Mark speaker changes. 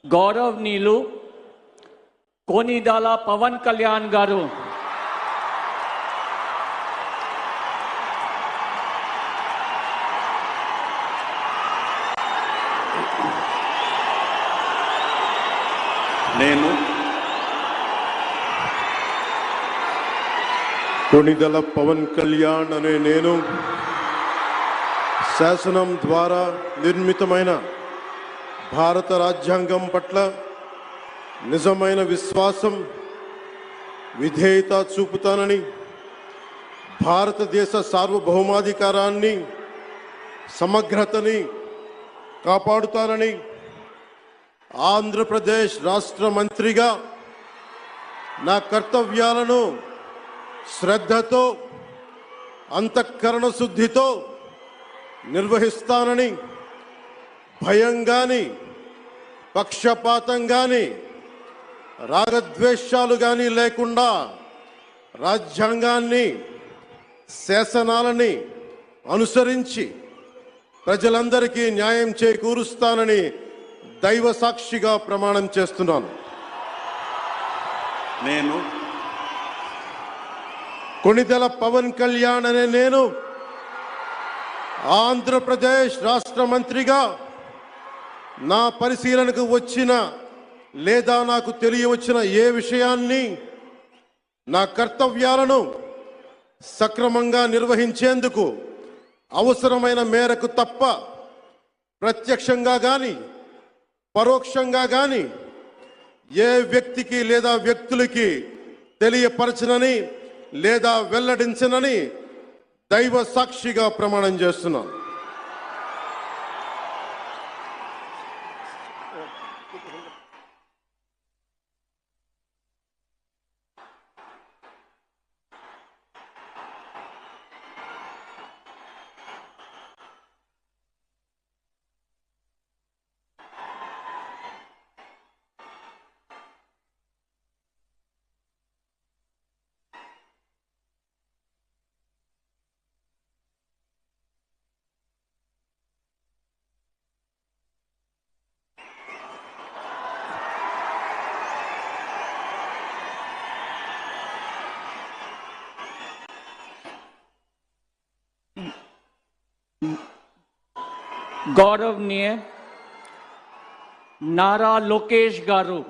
Speaker 1: గౌరవనీయులు కొనిదెల పవన్ కళ్యాణ్ గారు
Speaker 2: నేను కొనిదెల పవన్ కళ్యాణ్ అనే నేను శాసనం ద్వారా నిర్మితమైన భారత రాజ్యాంగం పట్ల నిజమైన విశ్వాసం విధేయత చూపుతానని, భారతదేశ సార్వభౌమాధికారాన్ని సమగ్రతని కాపాడుతానని, ఆంధ్రప్రదేశ్ రాష్ట్ర మంత్రిగా నా కర్తవ్యాలను శ్రద్ధతో అంతఃకరణ శుద్ధితో నిర్వహిస్తానని, భయం గాని పక్షపాతం గాని రాగద్వేషాలు గాని లేకుండా రాజ్యాంగాన్ని శాసనాలని అనుసరించి ప్రజలందరికీ న్యాయం చేకూరుస్తానని దైవ సాక్షిగా ప్రమాణం చేస్తున్నాను. నేను కొనిదెల పవన్ కళ్యాణ్ అనే నేను ఆంధ్రప్రదేశ్ రాష్ట్ర మంత్రిగా నా పరిశీలనకు వచ్చిన లేదా నాకు తెలియవచ్చిన ఏ విషయాన్ని నా కర్తవ్యాలను సక్రమంగా నిర్వహించేందుకు అవసరమైన మేరకు తప్ప ప్రత్యక్షంగా గాని పరోక్షంగా గాని ఏ వ్యక్తికి లేదా వ్యక్తులకి తెలియపరచనని లేదా వెల్లడించనని దైవ సాక్షిగా ప్రమాణం చేస్తున్నాను.
Speaker 1: गौरवनीय नारा लोकेश गारू